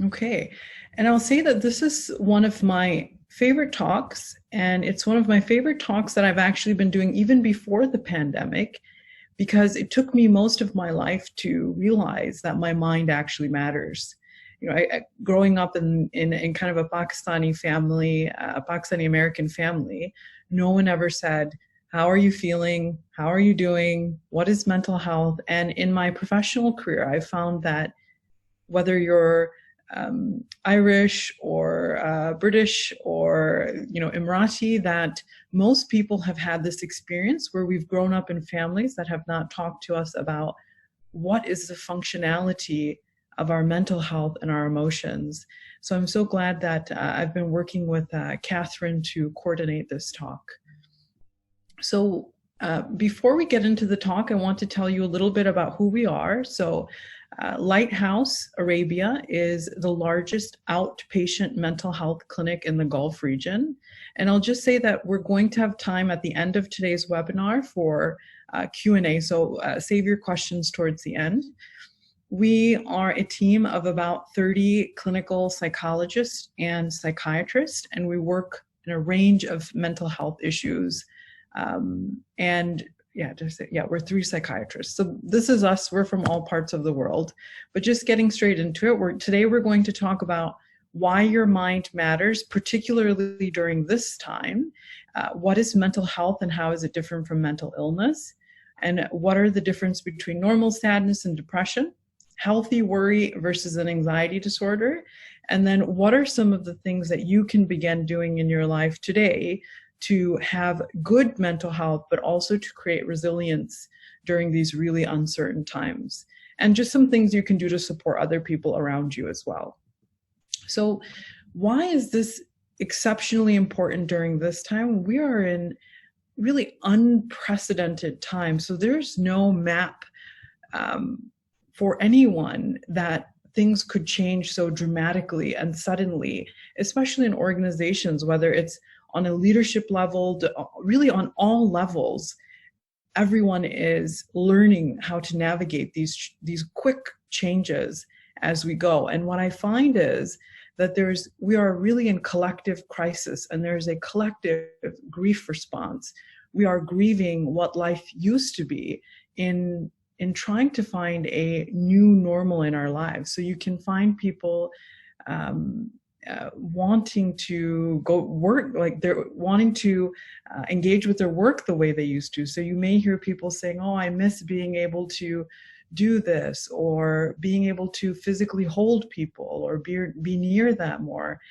Okay. And I'll say that this is one of my favorite talks, and it's one of my favorite talks that I've actually been doing even before the pandemic, because it took me most of my life to realize that my mind actually matters. You know, growing up in kind of a Pakistani family, a Pakistani American family, no one ever said, "How are you feeling? How are you doing? What is mental health?" And in my professional career, I found that whether you're Irish or British or Emirati, that most people have had this experience where we've grown up in families that have not talked to us about what is the functionality of our mental health and our emotions. So I'm so glad that I've been working with Catherine to coordinate this talk. So before we get into the talk, I want to tell you a little bit about who we are. So Lighthouse Arabia is the largest outpatient mental health clinic in the Gulf region. And I'll just say that we're going to have time at the end of today's webinar for Q&A, so save your questions towards the end. We are a team of about 30 clinical psychologists and psychiatrists, and we work in a range of mental health issues. We're 3 psychiatrists. So this is us. We're from all parts of the world. But just getting straight into it, today we're going to talk about why your mind matters, particularly during this time. What is mental health and how is it different from mental illness? And what are the difference between normal sadness and depression, healthy worry versus an anxiety disorder? And then what are some of the things that you can begin doing in your life today to have good mental health, but also to create resilience during these really uncertain times? And just some things you can do to support other people around you as well. So why is this exceptionally important during this time? We are in really unprecedented times. So there's no map for anyone that things could change so dramatically and suddenly, especially in organizations, whether it's on a leadership level, really on all levels. Everyone is learning how to navigate these quick changes as we go. And what I find is that we are really in collective crisis, and there's a collective grief response. We are grieving what life used to be in trying to find a new normal in our lives. So you can find people wanting to go work, like they're wanting to engage with their work the way they used to. So you may hear people saying, "Oh, I miss being able to do this," or being able to physically hold people or be near them, or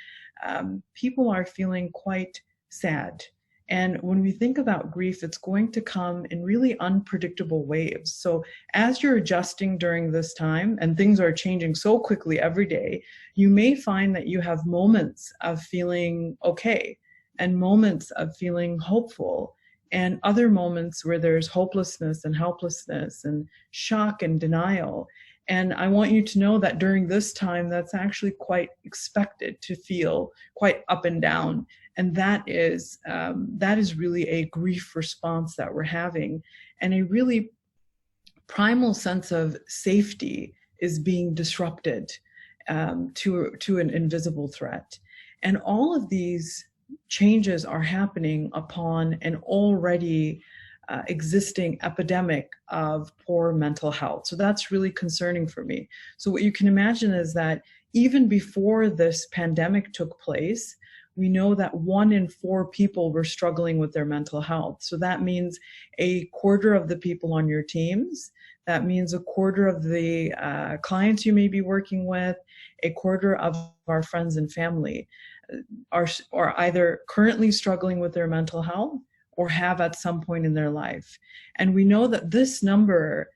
people are feeling quite sad. And when we think about grief, it's going to come in really unpredictable waves. So as you're adjusting during this time, and things are changing so quickly every day, you may find that you have moments of feeling okay and moments of feeling hopeful, and other moments where there's hopelessness and helplessness and shock and denial. And I want you to know that during this time, that's actually quite expected to feel quite up and down. And that is really a grief response that we're having. And a really primal sense of safety is being disrupted to an invisible threat. And all of these changes are happening upon an already existing epidemic of poor mental health. So that's really concerning for me. So what you can imagine is that even before this pandemic took place, we know that 1 in 4 people were struggling with their mental health. So that means a quarter of the people on your teams. That means a quarter of the clients you may be working with, a quarter of our friends and family are either currently struggling with their mental health or have at some point in their life. And we know that this number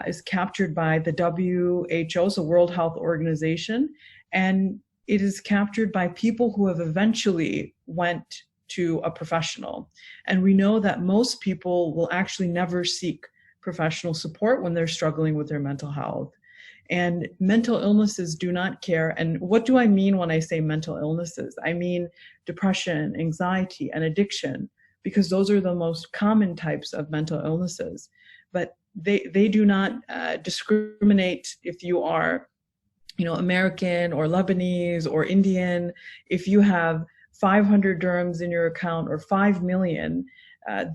is captured by the WHO, so World Health Organization, and it is captured by people who have eventually went to a professional. And we know that most people will actually never seek professional support when they're struggling with their mental health. And mental illnesses do not care. And what do I mean when I say mental illnesses? I mean depression, anxiety, and addiction, because those are the most common types of mental illnesses. But they do not discriminate if you are American or Lebanese or Indian, if you have 500 dirhams in your account or 5 million,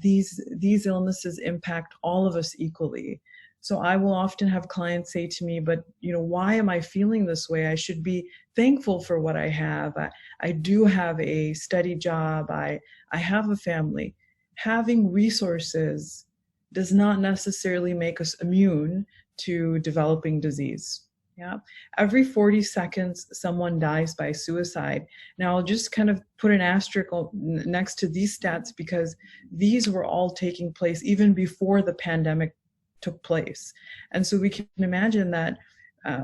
these illnesses impact all of us equally. So I will often have clients say to me, but why am I feeling this way? I should be thankful for what I have. I do have a steady job. I have a family. Having resources does not necessarily make us immune to developing disease. Yeah. Every 40 seconds, someone dies by suicide. Now, I'll just kind of put an asterisk next to these stats because these were all taking place even before the pandemic took place. And so we can imagine that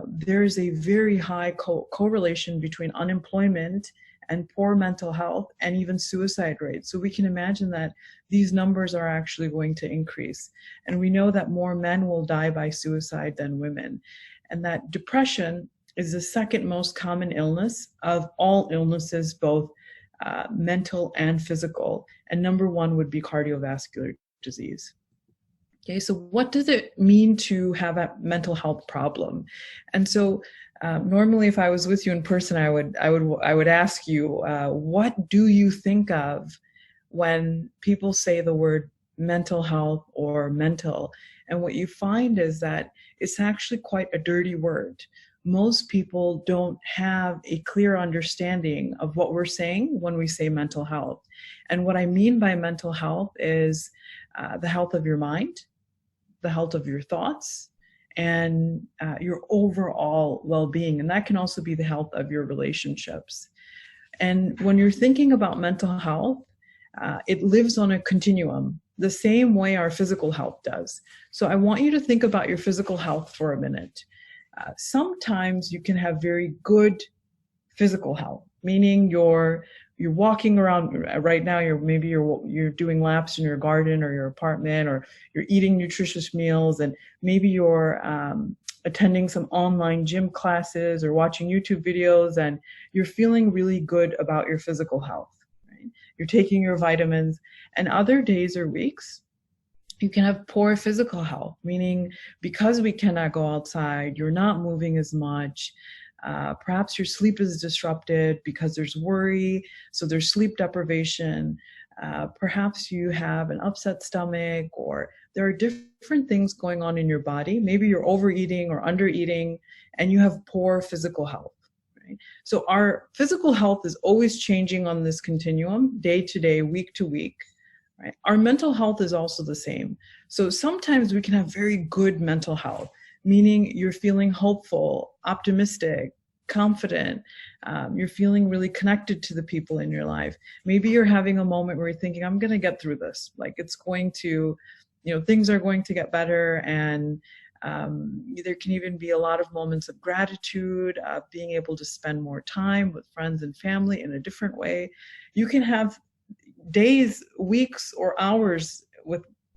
there is a very high correlation between unemployment and poor mental health and even suicide rates. So we can imagine that these numbers are actually going to increase. And we know that more men will die by suicide than women. And that depression is the second most common illness of all illnesses, both mental and physical. And number one would be cardiovascular disease. Okay, so what does it mean to have a mental health problem? And so normally if I was with you in person, I would ask you, what do you think of when people say the word mental health or mental? And what you find is that it's actually quite a dirty word. Most people don't have a clear understanding of what we're saying when we say mental health. And what I mean by mental health is the health of your mind, the health of your thoughts, and your overall well-being. And that can also be the health of your relationships. And when you're thinking about mental health, it lives on a continuum, the same way our physical health does. So I want you to think about your physical health for a minute. Sometimes you can have very good physical health, meaning you're walking around right now, you're doing laps in your garden or your apartment, or you're eating nutritious meals, and maybe you're attending some online gym classes or watching YouTube videos, and you're feeling really good about your physical health. Right? You're taking your vitamins. And other days or weeks, you can have poor physical health, meaning because we cannot go outside, you're not moving as much. Perhaps your sleep is disrupted because there's worry, so there's sleep deprivation. Perhaps you have an upset stomach, or there are different things going on in your body. Maybe you're overeating or undereating, and you have poor physical health. Right? So our physical health is always changing on this continuum, day to day, week to week. Right? Our mental health is also the same. So sometimes we can have very good mental health, meaning you're feeling hopeful, optimistic, confident. You're feeling really connected to the people in your life. Maybe you're having a moment where you're thinking, I'm going to get through this. Like it's going to, things are going to get better. And there can even be a lot of moments of gratitude, of being able to spend more time with friends and family in a different way. You can have days, weeks, or hours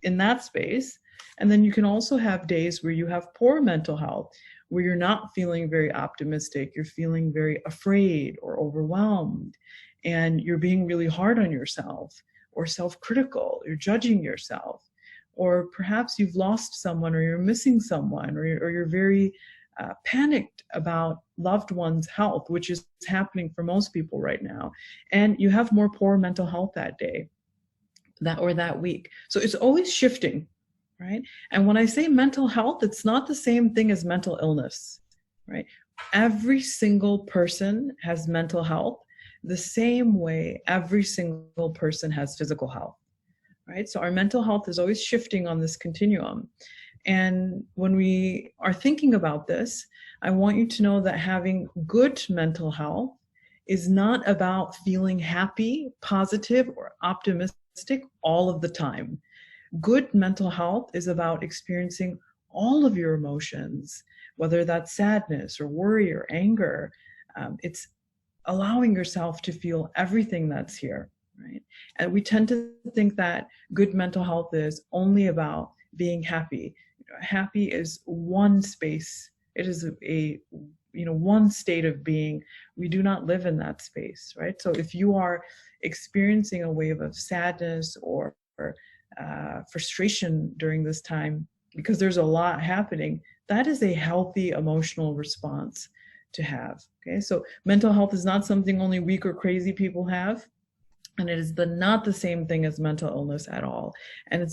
in that space. And then you can also have days where you have poor mental health, where you're not feeling very optimistic, you're feeling very afraid or overwhelmed, and you're being really hard on yourself or self-critical, you're judging yourself, or perhaps you've lost someone, or you're missing someone, or you're very panicked about loved one's health, which is happening for most people right now. And you have more poor mental health that day, that week. So it's always shifting, right? And when I say mental health, it's not the same thing as mental illness, right? Every single person has mental health the same way every single person has physical health, right? So our mental health is always shifting on this continuum. And when we are thinking about this, I want you to know that having good mental health is not about feeling happy, positive, or optimistic all of the time. Good mental health is about experiencing all of your emotions, whether that's sadness or worry or anger. It's allowing yourself to feel everything that's here, right? And we tend to think that good mental health is only about being happy. Happy is one space. It is one state of being. We do not live in that space, right? So if you are experiencing a wave of sadness or frustration during this time, because there's a lot happening, that is a healthy emotional response to have. Okay, so mental health is not something only weak or crazy people have. And it is not the same thing as mental illness at all. And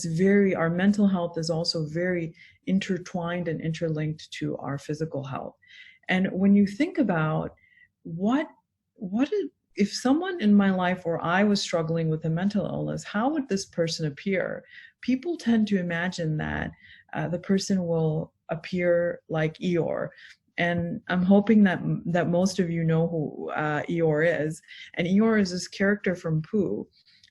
our mental health is also very intertwined and interlinked to our physical health. And when you think about if someone in my life or I was struggling with a mental illness, how would this person appear? People tend to imagine that the person will appear like Eeyore. And I'm hoping that most of you know who Eeyore is. And Eeyore is this character from Pooh.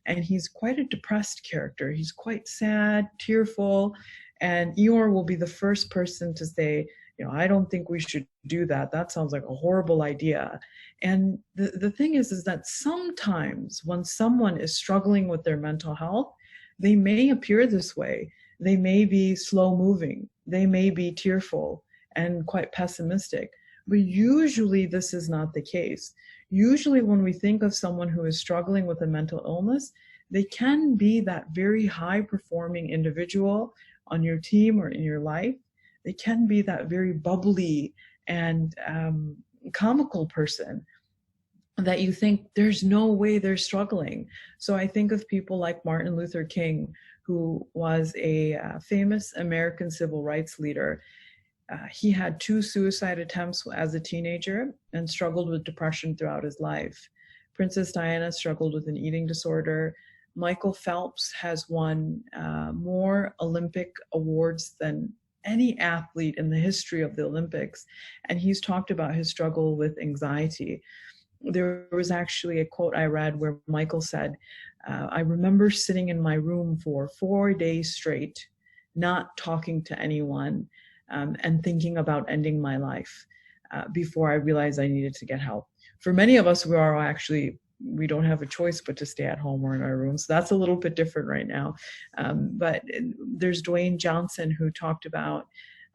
And he's quite a depressed character. He's quite sad, tearful. And Eeyore will be the first person to say, I don't think we should do that. That sounds like a horrible idea. And the thing is that sometimes when someone is struggling with their mental health, they may appear this way. They may be slow moving. They may be tearful and quite pessimistic. But usually this is not the case. Usually when we think of someone who is struggling with a mental illness, they can be that very high performing individual on your team or in your life. They can be that very bubbly and comical person that you think there's no way they're struggling. So I think of people like Martin Luther King, who was a famous American civil rights leader. He had 2 suicide attempts as a teenager and struggled with depression throughout his life. Princess Diana struggled with an eating disorder. Michael Phelps has won more Olympic awards than any athlete in the history of the Olympics. And he's talked about his struggle with anxiety. There was actually a quote I read where Michael said, I remember sitting in my room for 4 days straight, not talking to anyone, and thinking about ending my life before I realized I needed to get help. For many of us, we don't have a choice but to stay at home or in our rooms. So that's a little bit different right now. But there's Dwayne Johnson, who talked about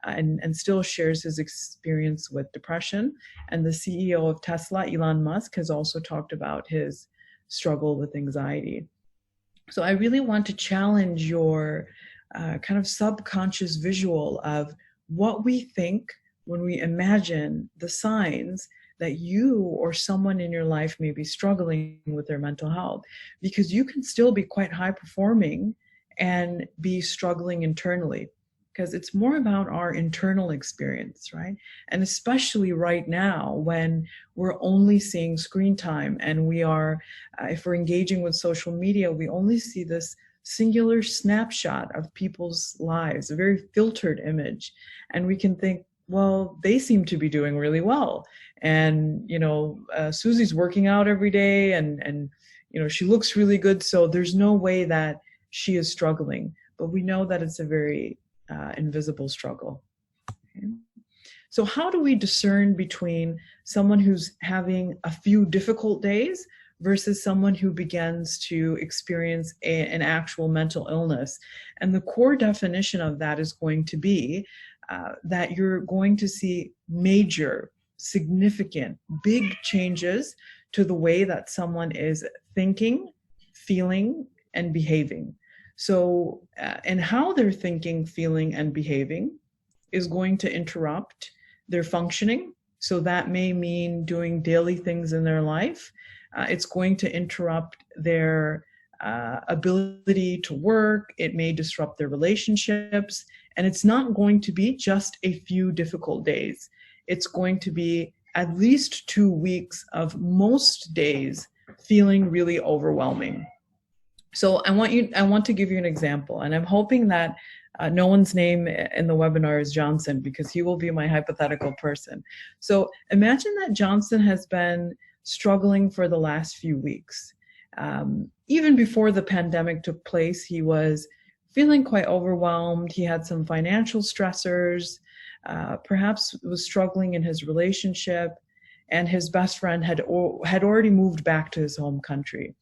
and still shares his experience with depression. And the CEO of Tesla, Elon Musk, has also talked about his struggle with anxiety. So I really want to challenge your kind of subconscious visual of what we think when we imagine the signs that you or someone in your life may be struggling with their mental health, because you can still be quite high performing and be struggling internally, because it's more about our internal experience, right? And especially right now when we're only seeing screen time and we are, if we're engaging with social media, we only see this singular snapshot of people's lives, a very filtered image. And we can think, well, they seem to be doing really well. And, Susie's working out every day and she looks really good. So there's no way that she is struggling, but we know that it's a very invisible struggle. Okay. So how do we discern between someone who's having a few difficult days versus someone who begins to experience an actual mental illness? And the core definition of that is going to be that you're going to see major, significant, big changes to the way that someone is thinking, feeling, and behaving. So, and how they're thinking, feeling, and behaving is going to interrupt their functioning. So that may mean doing daily things in their life. It's going to interrupt their ability to work. It may disrupt their relationships. And it's not going to be just a few difficult days. It's going to be at least 2 weeks of most days feeling really overwhelming. So I want to give you an example, and I'm hoping that no one's name in the webinar is Johnson, because he will be my hypothetical person. So imagine that Johnson has been struggling for the last few weeks. Even before the pandemic took place, he was feeling quite overwhelmed. He had some financial stressors, perhaps was struggling in his relationship, and his best friend had already moved back to his home country.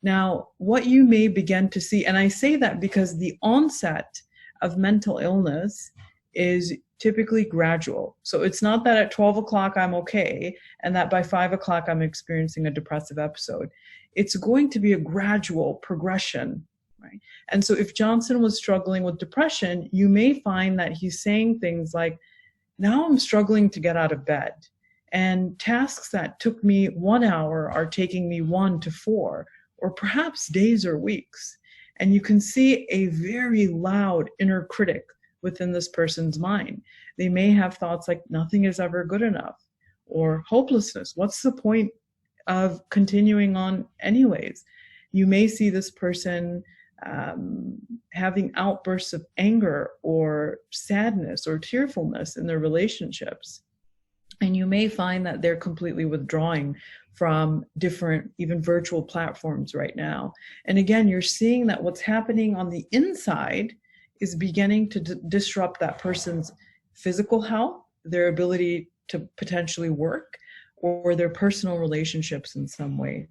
Now, what you may begin to see, and I say that because the onset of mental illness is typically gradual. So it's not that at 12 o'clock I'm okay and that by 5 o'clock I'm experiencing a depressive episode. It's going to be a gradual progression, right? And so if Johnson was struggling with depression, you may find that he's saying things like, now I'm struggling to get out of bed. And tasks that took me 1 hour are taking me 1 to 4, or perhaps days or weeks. And you can see a very loud inner critic within this person's mind. They may have thoughts like nothing is ever good enough, or hopelessness. What's the point of continuing on anyways? You may see this person having outbursts of anger or sadness or tearfulness in their relationships. And you may find that they're completely withdrawing from different, even virtual platforms right now. And again, you're seeing that what's happening on the inside is beginning to disrupt that person's physical health, their ability to potentially work, or their personal relationships in some way.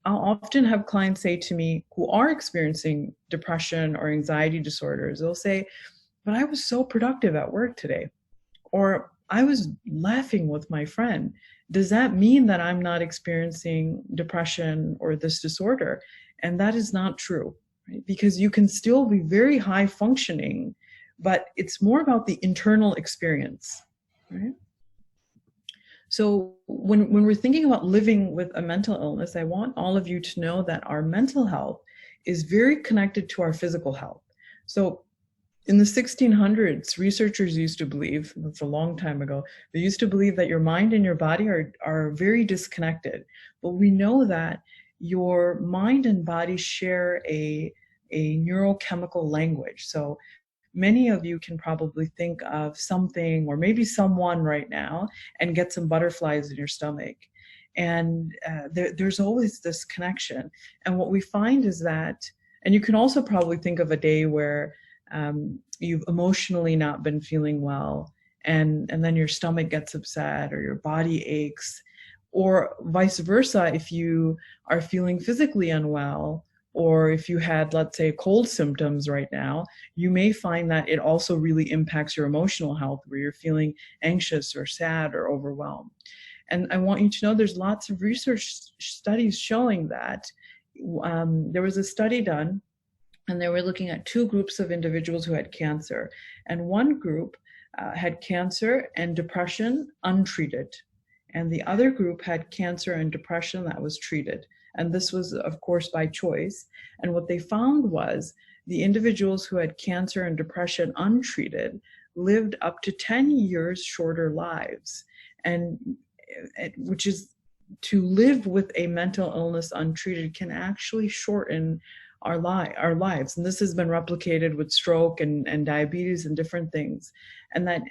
I'll often have clients say to me who are experiencing depression or anxiety disorders, they'll say, but I was so productive at work today, or I was laughing with my friend. Does that mean that I'm not experiencing depression or this disorder? And that is not true, right? Because you can still be very high functioning, but it's more about the internal experience, right? So when we're thinking about living with a mental illness, I want all of you to know that our mental health is very connected to our physical health. So in the 1600s, researchers used to believe, that's a long time ago, they used to believe that your mind and your body are very disconnected. But we know that your mind and body share a neurochemical language. So many of you can probably think of something or maybe someone right now and get some butterflies in your stomach. And there's always this connection. And what we find is that, and you can also probably think of a day where you've emotionally not been feeling well, and then your stomach gets upset or your body aches, or vice versa, if you are feeling physically unwell, or if you had, let's say, cold symptoms right now, you may find that it also really impacts your emotional health, where you're feeling anxious or sad or overwhelmed. And I want you to know there's lots of research studies showing that. There was a study done, and they were looking at 2 groups of individuals who had cancer. And one group had cancer and depression untreated. And the other group had cancer and depression that was treated. And this was, of course, by choice. And what they found was the individuals who had cancer and depression untreated lived up to 10 years shorter lives. And which is, to live with a mental illness untreated can actually shorten our lives. And this has been replicated with stroke and diabetes and different things. And that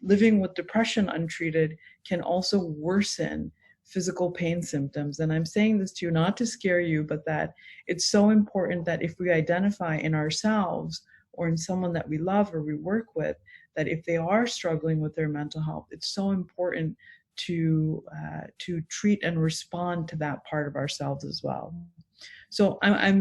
living with depression untreated can also worsen physical pain symptoms. And I'm saying this to you not to scare you, but that it's so important that if we identify in ourselves or in someone that we love or we work with, that if they are struggling with their mental health, it's so important to treat and respond to that part of ourselves as well. So I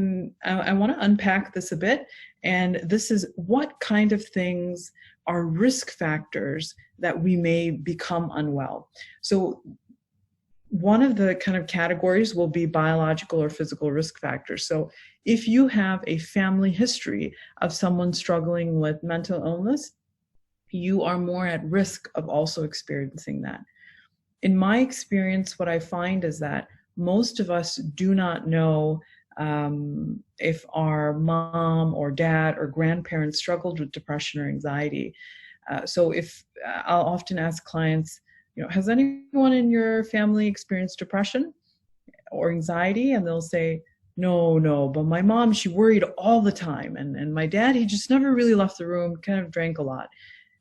want to unpack this a bit, and this is what kind of things are risk factors that we may become unwell. So one of the kind of categories will be biological or physical risk factors. So if you have a family history of someone struggling with mental illness, you are more at risk of also experiencing that. In my experience, what I find is that most of us do not know if our mom or dad or grandparents struggled with depression or anxiety. So if I'll often ask clients, has anyone in your family experienced depression or anxiety? And they'll say, no, but my mom, she worried all the time. And my dad, he just never really left the room, kind of drank a lot.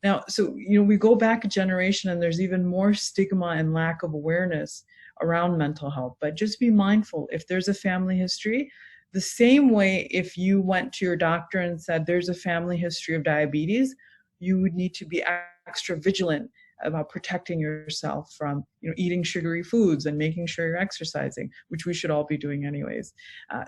Now, so, we go back a generation and there's even more stigma and lack of awareness around mental health. But just be mindful, if there's a family history, the same way if you went to your doctor and said there's a family history of diabetes, you would need to be extra vigilant about protecting yourself from eating sugary foods and making sure you're exercising, which we should all be doing anyways.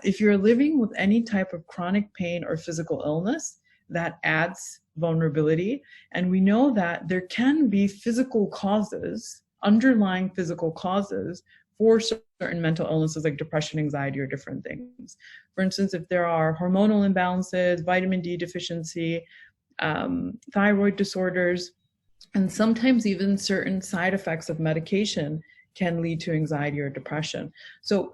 If you're living with any type of chronic pain or physical illness, that adds vulnerability. And we know that there can be physical causes, underlying physical causes for certain mental illnesses like depression, anxiety, or different things. For instance, if there are hormonal imbalances, vitamin D deficiency, thyroid disorders, And sometimes even certain side effects of medication can lead to anxiety or depression. So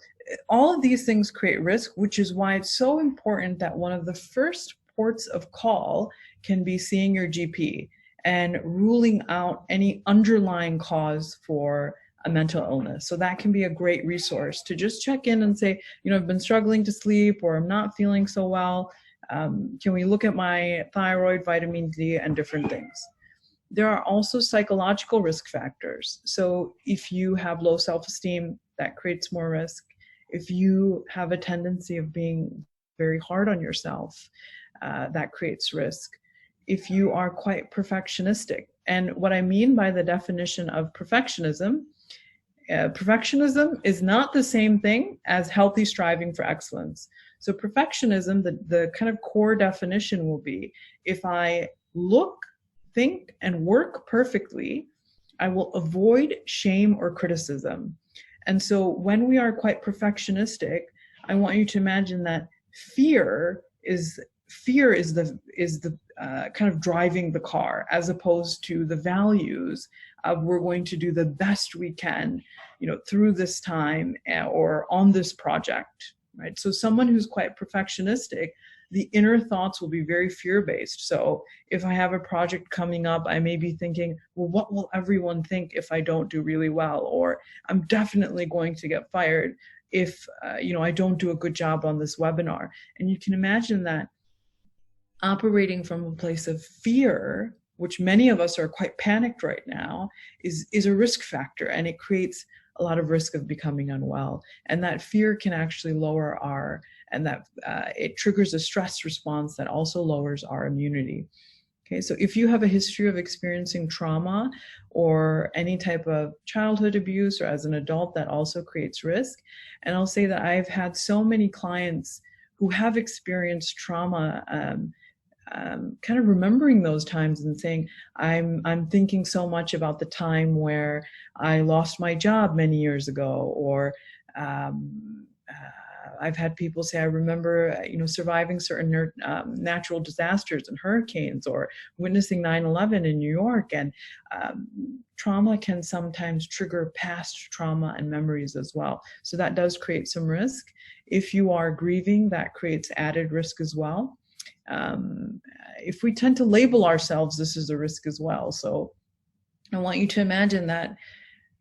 all of these things create risk, which is why it's so important that one of the first ports of call can be seeing your GP and ruling out any underlying cause for a mental illness. So that can be a great resource to just check in and say, I've been struggling to sleep, or I'm not feeling so well. Can we look at my thyroid, vitamin D, and different things? There are also psychological risk factors. So if you have low self-esteem, that creates more risk. If you have a tendency of being very hard on yourself, that creates risk. If you are quite perfectionistic, and what I mean by the definition of perfectionism is not the same thing as healthy striving for excellence. So perfectionism, the kind of core definition will be, if I look, think, and work perfectly, I will avoid shame or criticism. And so when we are quite perfectionistic, I want you to imagine that fear is the kind of driving the car, as opposed to the values of we're going to do the best we can, through this time or on this project, right? So someone who's quite perfectionistic, the inner thoughts will be very fear-based. So if I have a project coming up, I may be thinking, well, what will everyone think if I don't do really well? Or I'm definitely going to get fired if I don't do a good job on this webinar. And you can imagine that operating from a place of fear, which many of us are quite panicked right now, is a risk factor, and it creates a lot of risk of becoming unwell. And that fear can actually lower it triggers a stress response that also lowers our immunity. Okay, so if you have a history of experiencing trauma or any type of childhood abuse, or as an adult, that also creates risk. And I'll say that I've had so many clients who have experienced trauma, kind of remembering those times and saying, I'm thinking so much about the time where I lost my job many years ago, or I've had people say, I remember, surviving certain natural disasters and hurricanes, or witnessing 9/11 in New York. And trauma can sometimes trigger past trauma and memories as well. So that does create some risk. If you are grieving, that creates added risk as well. If we tend to label ourselves, this is a risk as well. So I want you to imagine that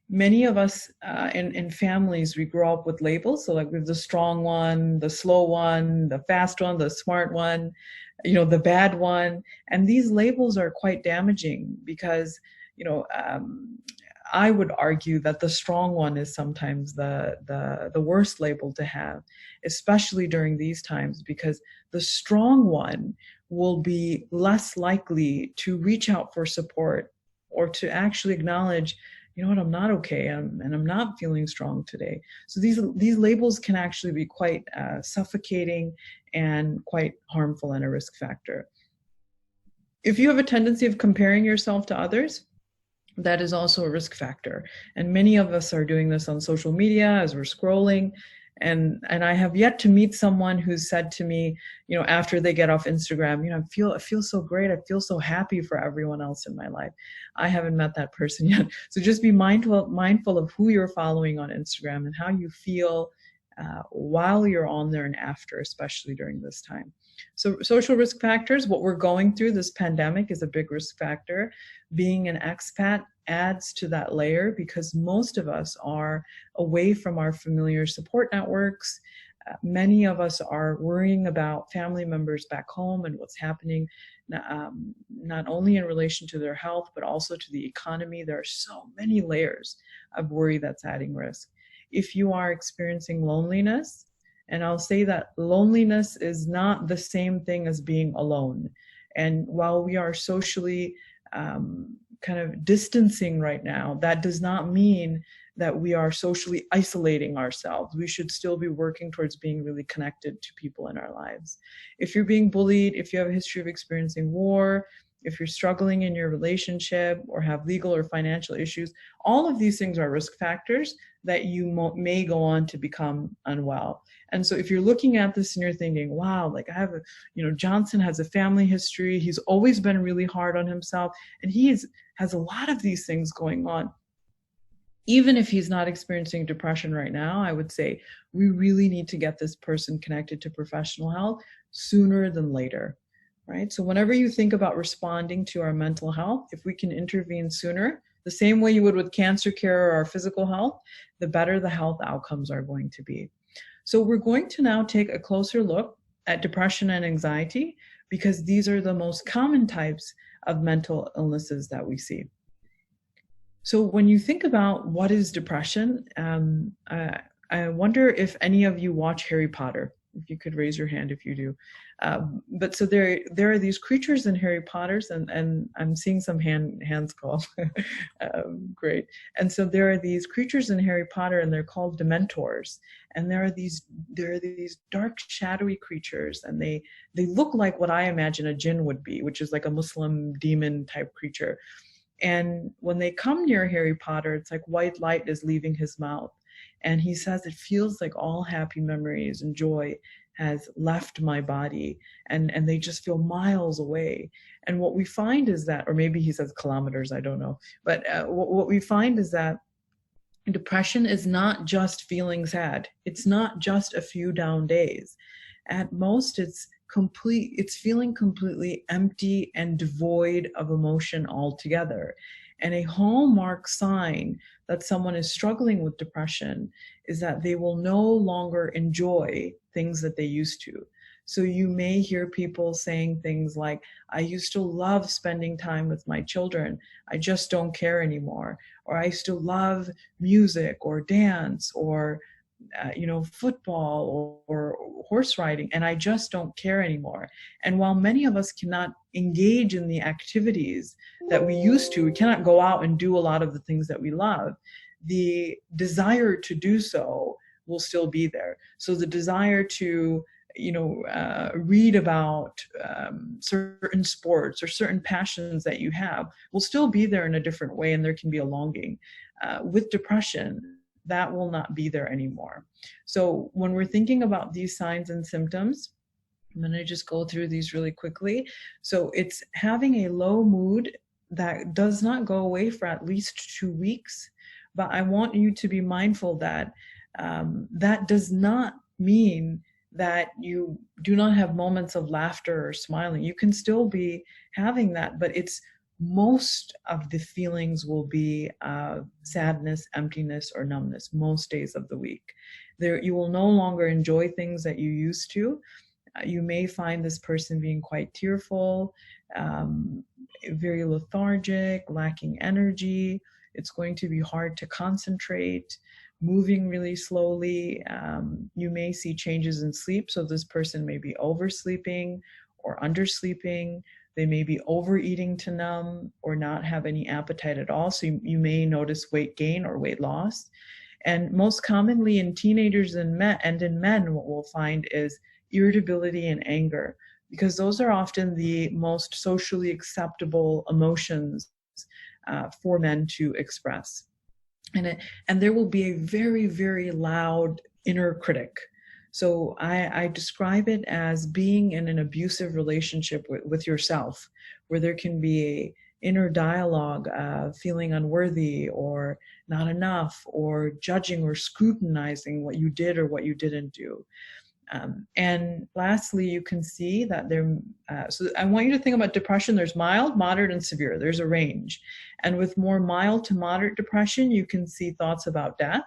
many of us in families, we grow up with labels. So like, we have the strong one, the slow one, the fast one, the smart one, the bad one. And these labels are quite damaging because, I would argue that the strong one is sometimes the worst label to have, especially during these times, because the strong one will be less likely to reach out for support or to actually acknowledge, I'm not okay, and I'm not feeling strong today. So these labels can actually be quite suffocating and quite harmful, and a risk factor. If you have a tendency of comparing yourself to others, that is also a risk factor. And many of us are doing this on social media as we're scrolling. And I have yet to meet someone who's said to me, after they get off Instagram, I feel so great. I feel so happy for everyone else in my life. I haven't met that person yet. So just be mindful of who you're following on Instagram and how you feel while you're on there and after, especially during this time. So social risk factors, what we're going through, this pandemic, is a big risk factor. Being an expat adds to that layer because most of us are away from our familiar support networks. Many of us are worrying about family members back home and what's happening, not only in relation to their health, but also to the economy. There are so many layers of worry that's adding risk. If you are experiencing loneliness, and I'll say that loneliness is not the same thing as being alone. And while we are socially kind of distancing right now, that does not mean that we are socially isolating ourselves. We should still be working towards being really connected to people in our lives. If you're being bullied, if you have a history of experiencing war, if you're struggling in your relationship or have legal or financial issues, all of these things are risk factors that you may go on to become unwell. And so if you're looking at this and you're thinking, wow, like I have a, Johnson has a family history, he's always been really hard on himself, and has a lot of these things going on. Even if he's not experiencing depression right now, I would say we really need to get this person connected to professional health sooner than later, right? So whenever you think about responding to our mental health, if we can intervene sooner, the same way you would with cancer care or our physical health, the better the health outcomes are going to be. So we're going to now take a closer look at depression and anxiety, because these are the most common types of mental illnesses that we see. So when you think about what is depression, I wonder if any of you watch Harry Potter. If you could raise your hand if you do. But so there are these creatures in Harry Potter's, and I'm seeing some hands go up. Great. And so there are these creatures in Harry Potter, and they're called Dementors. And there are these dark, shadowy creatures, and they look like what I imagine a jinn would be, which is like a Muslim demon type creature. And when they come near Harry Potter, it's like white light is leaving his mouth. And he says, it feels like all happy memories and joy has left my body, and they just feel miles away. And what we find is that, or maybe he says kilometers, I don't know. But what we find is that depression is not just feeling sad. It's not just a few down days. At most, it's feeling completely empty and devoid of emotion altogether. And a hallmark sign that someone is struggling with depression is that they will no longer enjoy things that they used to. So you may hear people saying things like, I used to love spending time with my children, I just don't care anymore. Or I used to love music or dance or football or horse riding, and I just don't care anymore. And while many of us cannot engage in the activities that we used to, we cannot go out and do a lot of the things that we love, the desire to do so will still be there. So the desire to read about certain sports or certain passions that you have will still be there in a different way, and there can be a longing. With depression, that will not be there anymore. So when we're thinking about these signs and symptoms, I'm going to just go through these really quickly. So it's having a low mood that does not go away for at least 2 weeks. But I want you to be mindful that that does not mean that you do not have moments of laughter or smiling. You can still be having that, but most of the feelings will be sadness, emptiness, or numbness most days of the week. You will no longer enjoy things that you used to. You may find this person being quite tearful, very lethargic, lacking energy. It's going to be hard to concentrate, moving really slowly. You may see changes in sleep. So this person may be oversleeping or undersleeping. They may be overeating to numb or not have any appetite at all. So you may notice weight gain or weight loss. And most commonly in teenagers and in men, what we'll find is irritability and anger, because those are often the most socially acceptable emotions for men to express. And there will be a very, very loud inner critic. So I describe it as being in an abusive relationship with yourself, where there can be an inner dialogue of feeling unworthy or not enough, or judging or scrutinizing what you did or what you didn't do. And lastly, you can see that so I want you to think about depression. There's mild, moderate, and severe. There's a range. And with more mild to moderate depression, you can see thoughts about death.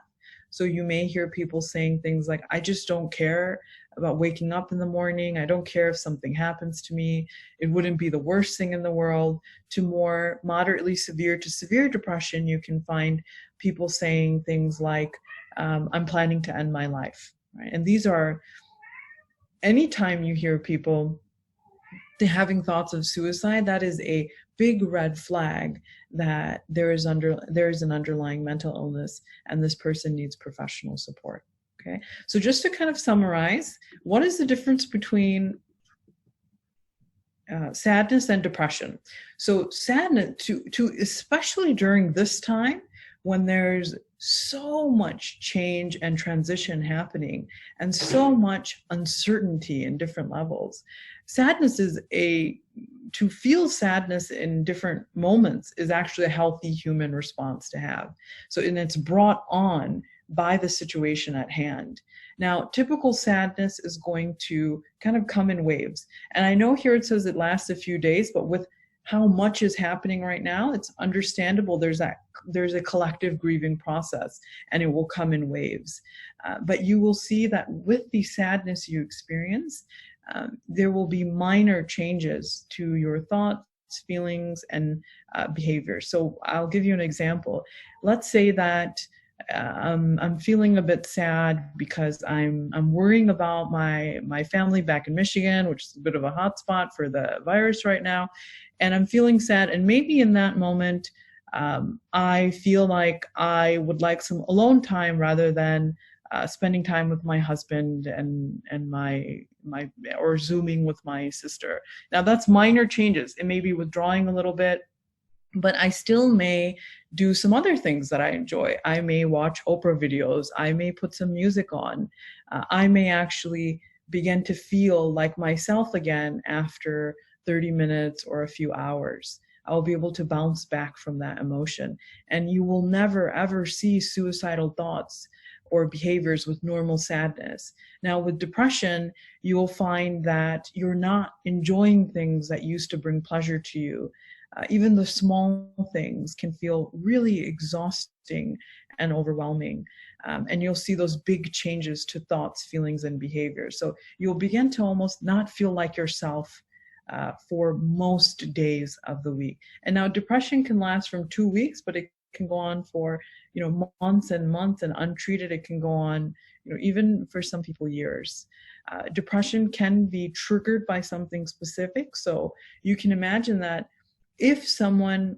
So you may hear people saying things like, I just don't care about waking up in the morning. I don't care if something happens to me. It wouldn't be the worst thing in the world. To more moderately severe to severe depression, you can find people saying things like, I'm planning to end my life. Right? And these are, anytime you hear people having thoughts of suicide, that is a big red flag that there is an underlying mental illness, and this person needs professional support. Okay, so just to kind of summarize, what is the difference between sadness and depression. So sadness, to especially during this time when there's so much change and transition happening and so much uncertainty in different levels. Sadness is to feel sadness in different moments is actually a healthy human response to have. So, and it's brought on by the situation at hand. Now, typical sadness is going to kind of come in waves. And I know here it says it lasts a few days, but with how much is happening right now, it's understandable there's a collective grieving process, and it will come in waves. But you will see that with the sadness you experience, there will be minor changes to your thoughts, feelings, and behavior. So I'll give you an example. Let's say that I'm feeling a bit sad because I'm worrying about my family back in Michigan, which is a bit of a hot spot for the virus right now. And I'm feeling sad. And maybe in that moment, I feel like I would like some alone time rather than spending time with my husband and my or Zooming with my sister. Now that's minor changes. It may be withdrawing a little bit, but I still may do some other things that I enjoy. I may watch Oprah videos. I may put some music on. I may actually begin to feel like myself again after 30 minutes or a few hours. I'll be able to bounce back from that emotion. And you will never, ever see suicidal thoughts or behaviors with normal sadness. Now, with depression, you will find that you're not enjoying things that used to bring pleasure to you. Even the small things can feel really exhausting and overwhelming. And you'll see those big changes to thoughts, feelings, and behaviors. So you'll begin to almost not feel like yourself for most days of the week. And now depression can last from 2 weeks, but it can go on for months and months, and untreated it can go on even for some people years. Depression can be triggered by something specific. So you can imagine that if someone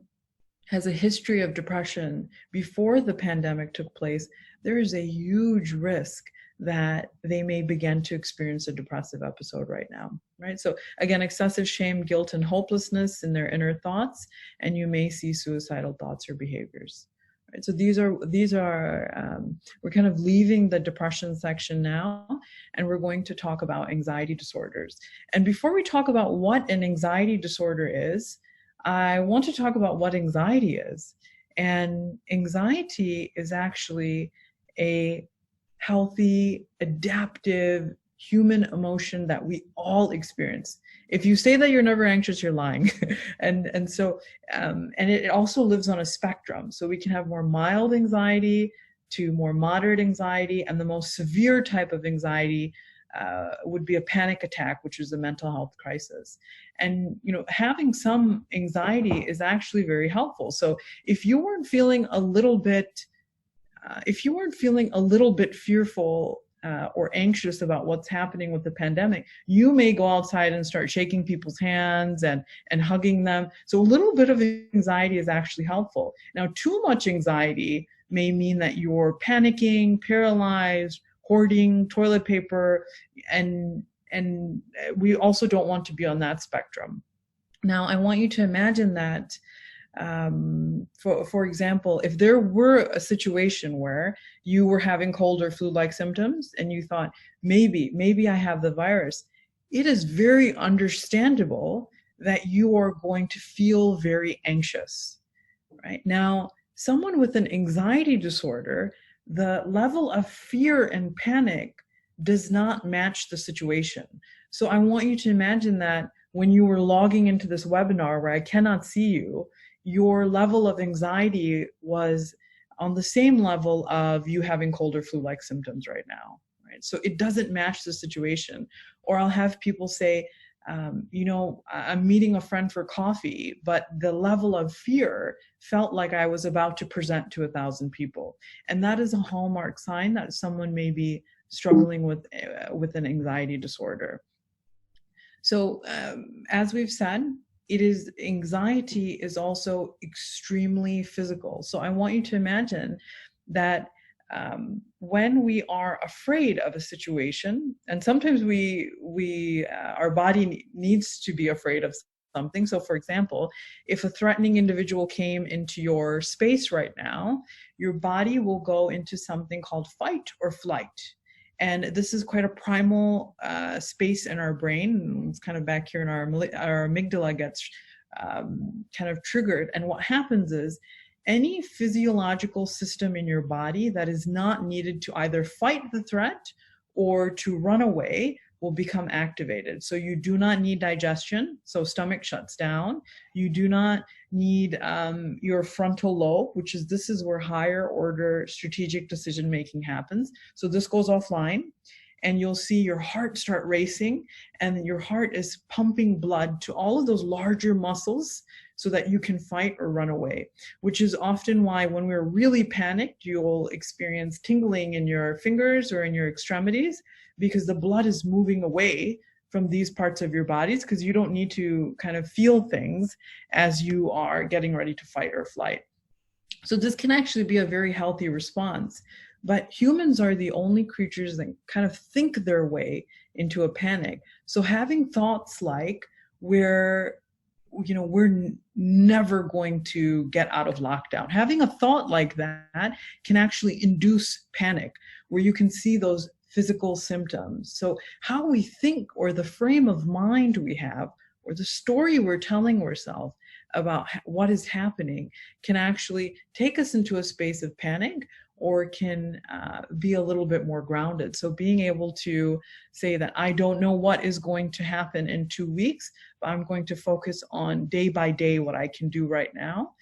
has a history of depression before the pandemic took place, there is a huge risk that they may begin to experience a depressive episode right now, right? So again, excessive shame, guilt, and hopelessness in their inner thoughts, and you may see suicidal thoughts or behaviors. Right? So these are we're kind of leaving the depression section now, and we're going to talk about anxiety disorders. And before we talk about what an anxiety disorder is, I want to talk about what anxiety is. And anxiety is actually a healthy, adaptive human emotion that we all experience. If you say that you're never anxious, you're lying. and it also lives on a spectrum. So we can have more mild anxiety to more moderate anxiety, and the most severe type of anxiety would be a panic attack, which is a mental health crisis. And having some anxiety is actually very helpful. So if you weren't feeling a little bit fearful or anxious about what's happening with the pandemic, you may go outside and start shaking people's hands and hugging them. So a little bit of anxiety is actually helpful. Now, too much anxiety may mean that you're panicking, paralyzed, hoarding toilet paper, and we also don't want to be on that spectrum. Now, I want you to imagine that, for example, if there were a situation where you were having cold or flu-like symptoms and you thought, maybe I have the virus, it is very understandable that you are going to feel very anxious, right? Now, someone with an anxiety disorder, the level of fear and panic does not match the situation. So I want you to imagine that when you were logging into this webinar where I cannot see you, your level of anxiety was on the same level of you having cold or flu-like symptoms right now, right? So it doesn't match the situation. Or I'll have people say, I'm meeting a friend for coffee, but the level of fear felt like I was about to present to 1,000 people. And that is a hallmark sign that someone may be struggling with an anxiety disorder. So as we've said, anxiety is also extremely physical. So I want you to imagine that when we are afraid of a situation, and sometimes our body needs to be afraid of something. So for example, if a threatening individual came into your space right now, your body will go into something called fight or flight. And this is quite a primal space in our brain. It's kind of back here in our amygdala gets kind of triggered. And what happens is any physiological system in your body that is not needed to either fight the threat or to run away will become activated. So you do not need digestion, so stomach shuts down. You do not need your frontal lobe, this is where higher order strategic decision making happens. So this goes offline, and you'll see your heart start racing, and your heart is pumping blood to all of those larger muscles so that you can fight or run away, which is often why when we're really panicked, you'll experience tingling in your fingers or in your extremities, because the blood is moving away from these parts of your bodies, because you don't need to kind of feel things as you are getting ready to fight or flight. So this can actually be a very healthy response. But humans are the only creatures that kind of think their way into a panic. So having thoughts like we're never going to get out of lockdown, having a thought like that can actually induce panic, where you can see those physical symptoms. So how we think, or the frame of mind we have, or the story we're telling ourselves about what is happening, can actually take us into a space of panic, or can be a little bit more grounded. So being able to say that I don't know what is going to happen in 2 weeks, but I'm going to focus on day by day what I can do right now.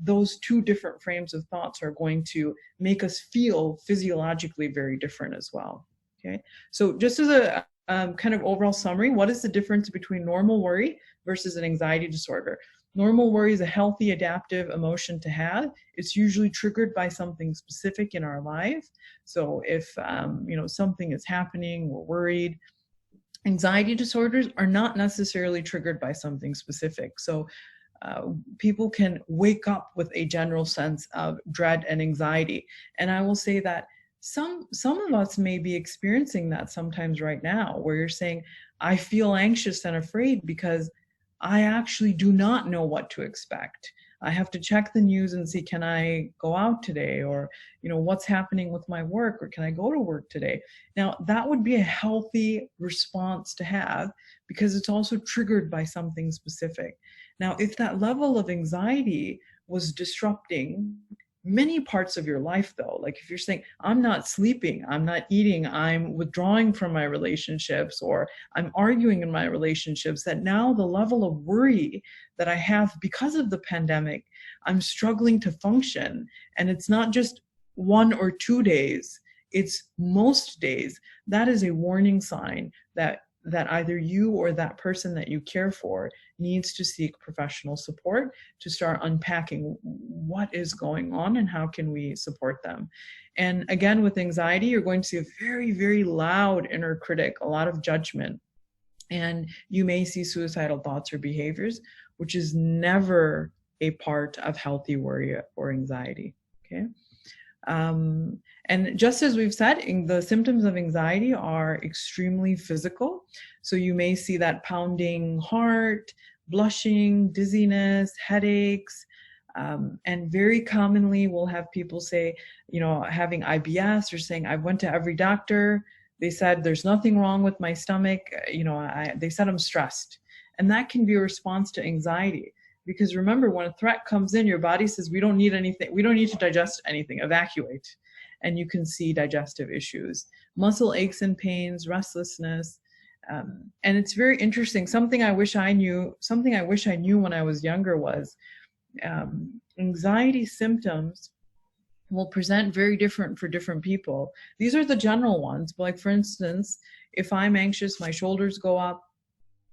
Those two different frames of thoughts are going to make us feel physiologically very different as well. Okay, so just as a kind of overall summary, what is the difference between normal worry versus an anxiety disorder? Normal worry is a healthy, adaptive emotion to have. It's usually triggered by something specific in our life. So if something is happening, we're worried. Anxiety disorders are not necessarily triggered by something specific. So people can wake up with a general sense of dread and anxiety. And I will say that some of us may be experiencing that sometimes right now, where you're saying, I feel anxious and afraid because I actually do not know what to expect. I have to check the news and see, can I go out today? Or, what's happening with my work? Or can I go to work today? Now, that would be a healthy response to have, because it's also triggered by something specific. Now, if that level of anxiety was disrupting many parts of your life, though, like if you're saying, I'm not sleeping, I'm not eating, I'm withdrawing from my relationships, or I'm arguing in my relationships, that now the level of worry that I have because of the pandemic, I'm struggling to function. And it's not just 1 or 2 days, it's most days. That is a warning sign that either you or that person that you care for needs to seek professional support to start unpacking what is going on and how can we support them. And again, with anxiety, you're going to see a very, very loud inner critic, a lot of judgment. And you may see suicidal thoughts or behaviors, which is never a part of healthy worry or anxiety, okay? And just as we've said, the symptoms of anxiety are extremely physical. So you may see that pounding heart, blushing, dizziness, headaches, and very commonly we'll have people say, having IBS, or saying, I went to every doctor. They said there's nothing wrong with my stomach. They said I'm stressed. And that can be a response to anxiety. Because remember, when a threat comes in, your body says, we don't need anything. We don't need to digest anything, evacuate. And you can see digestive issues, muscle aches and pains, restlessness. And it's very interesting. Something I wish I knew when I was younger was anxiety symptoms will present very different for different people. These are the general ones. But like, for instance, if I'm anxious, my shoulders go up,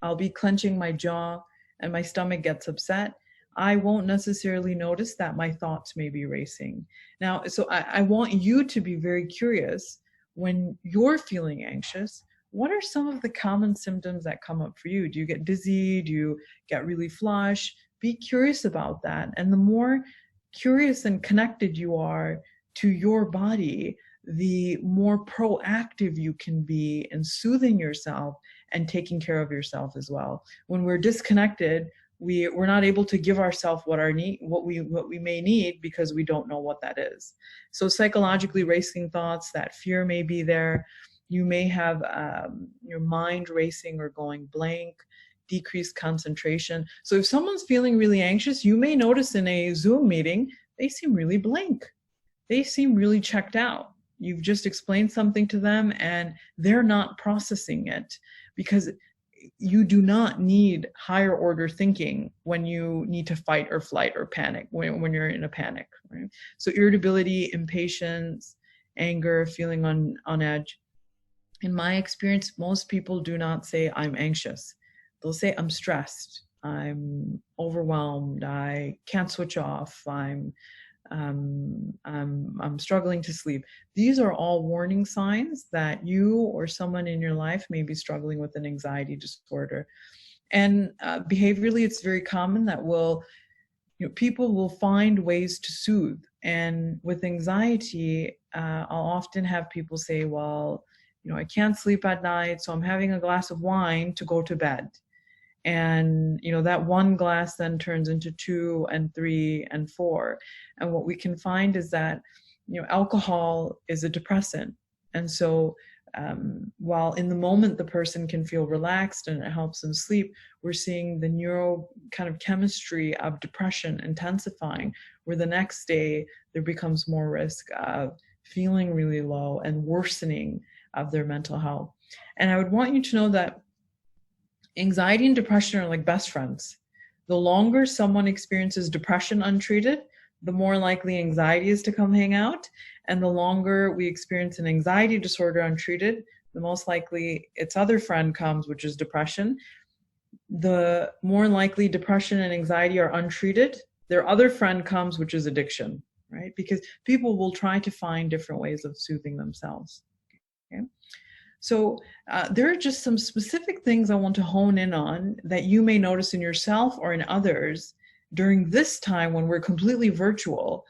I'll be clenching my jaw, and my stomach gets upset. I won't necessarily notice that my thoughts may be racing. Now, so I want you to be very curious when you're feeling anxious. What are some of the common symptoms that come up for you? Do you get dizzy? Do you get really flush? Be curious about that. And the more curious and connected you are to your body, the more proactive you can be in soothing yourself and taking care of yourself as well. When we're disconnected, we're not able to give ourselves what we may need, because we don't know what that is. So psychologically, racing thoughts, that fear may be there. You may have your mind racing or going blank, decreased concentration. So if someone's feeling really anxious, you may notice in a Zoom meeting, they seem really blank. They seem really checked out. You've just explained something to them and they're not processing it, because you do not need higher order thinking when you need to fight or flight or panic, when you're in a panic, right? So irritability, impatience, anger, feeling on edge. In my experience, most people do not say, I'm anxious. They'll say, I'm stressed, I'm overwhelmed, I can't switch off, I'm struggling to sleep. These are all warning signs that you or someone in your life may be struggling with an anxiety disorder. And behaviorally, it's very common that people will find ways to soothe. And with anxiety, I'll often have people say, well, I can't sleep at night, so I'm having a glass of wine to go to bed. And that one glass then turns into 2 and 3 and 4. And what we can find is that alcohol is a depressant. And so while in the moment the person can feel relaxed and it helps them sleep, we're seeing the neuro kind of chemistry of depression intensifying, where the next day there becomes more risk of feeling really low and worsening of their mental health. And I would want you to know that anxiety and depression are like best friends. The longer someone experiences depression untreated, the more likely anxiety is to come hang out. And the longer we experience an anxiety disorder untreated, the most likely its other friend comes, which is depression. The more likely depression and anxiety are untreated, their other friend comes, which is addiction, right? Because people will try to find different ways of soothing themselves. Okay? So there are just some specific things I want to hone in on that you may notice in yourself or in others during this time when we're completely virtual.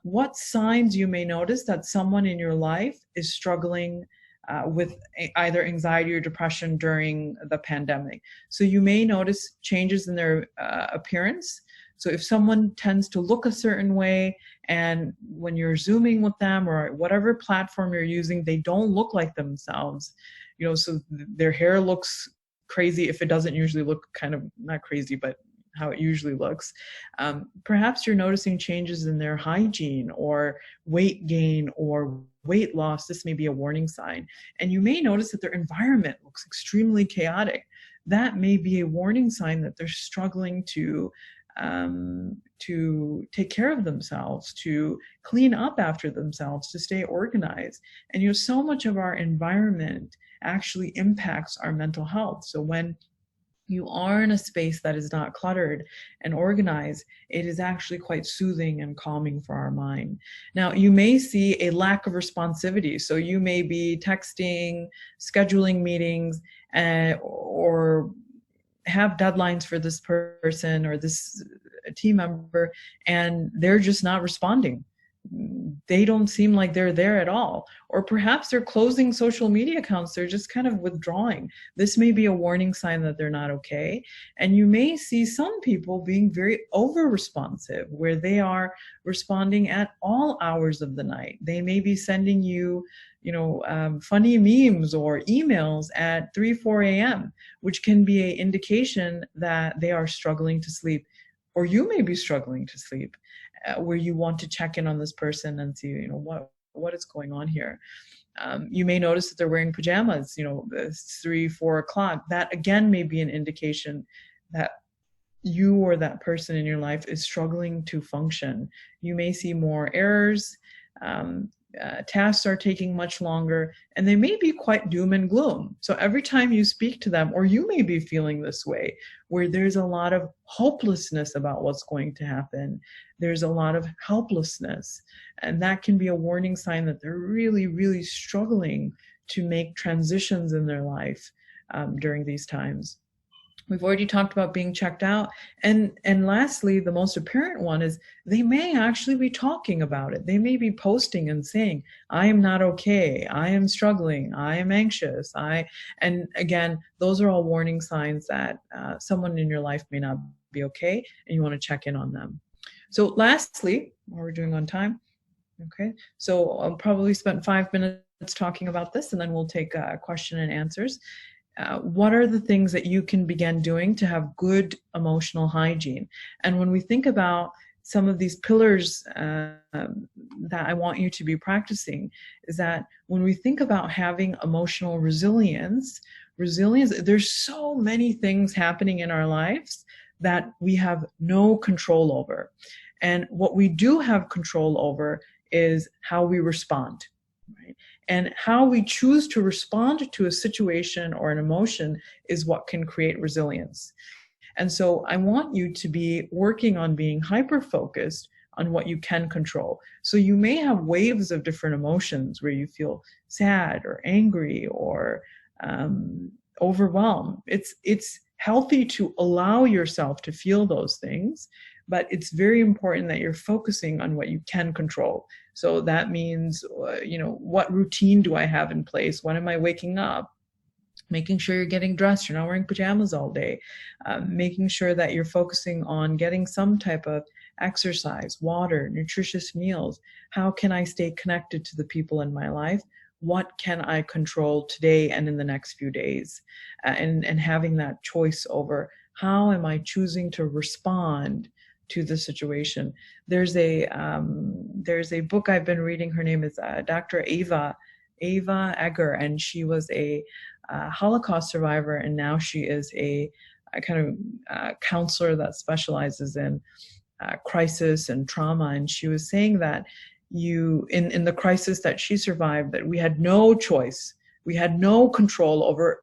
What signs you may notice that someone in your life is struggling with either anxiety or depression during the pandemic. So you may notice changes in their appearance. So if someone tends to look a certain way, and when you're Zooming with them or whatever platform you're using, they don't look like themselves, so their hair looks crazy if it doesn't usually look kind of, not crazy, but how it usually looks. Perhaps you're noticing changes in their hygiene or weight gain or weight loss. This may be a warning sign. And you may notice that their environment looks extremely chaotic. That may be a warning sign that they're struggling to take care of themselves, to clean up after themselves, to stay organized. And so much of our environment actually impacts our mental health. So when you are in a space that is not cluttered and organized, it is actually quite soothing and calming for our mind. Now, you may see a lack of responsivity. So you may be texting, scheduling meetings, or have deadlines for this person or this team member, and they're just not responding. They don't seem like they're there at all. Or perhaps they're closing social media accounts. They're just kind of withdrawing. This may be a warning sign that they're not okay. And you may see some people being very over-responsive, where they are responding at all hours of the night. They may be sending you, funny memes or emails at 3, 4 a.m., which can be an indication that they are struggling to sleep. Or you may be struggling to sleep, where you want to check in on this person and see, what is going on here. You may notice that they're wearing pajamas, it's 3, 4 o'clock. That again may be an indication that you or that person in your life is struggling to function. You may see more errors, tasks are taking much longer, and they may be quite doom and gloom. So every time you speak to them, or you may be feeling this way, where there's a lot of hopelessness about what's going to happen, there's a lot of helplessness, and that can be a warning sign that they're really, really struggling to make transitions in their life during these times. We've already talked about being checked out. And lastly, the most apparent one is they may actually be talking about it. They may be posting and saying, I am not okay. I am struggling. I am anxious. And again, those are all warning signs that someone in your life may not be okay, and you want to check in on them. So lastly, what we're doing on time. Okay, so I'll probably spend 5 minutes talking about this, and then we'll take question and answers. What are the things that you can begin doing to have good emotional hygiene? And when we think about some of these pillars that I want you to be practicing, is that when we think about having emotional resilience, there's so many things happening in our lives that we have no control over. And what we do have control over is how we respond, right? And how we choose to respond to a situation or an emotion is what can create resilience. And so I want you to be working on being hyper-focused on what you can control. So you may have waves of different emotions where you feel sad or angry or overwhelmed. It's healthy to allow yourself to feel those things, but it's very important that you're focusing on what you can control. So that means, what routine do I have in place? When am I waking up? Making sure you're getting dressed, you're not wearing pajamas all day. Making sure that you're focusing on getting some type of exercise, water, nutritious meals. How can I stay connected to the people in my life? What can I control today and in the next few days? And having that choice over how am I choosing to respond to the situation. There's a book I've been reading. Her name is Dr. Eva Eger, and she was a Holocaust survivor, and now she is a kind of counselor that specializes in crisis and trauma. And she was saying that in the crisis that she survived, that we had no choice, we had no control over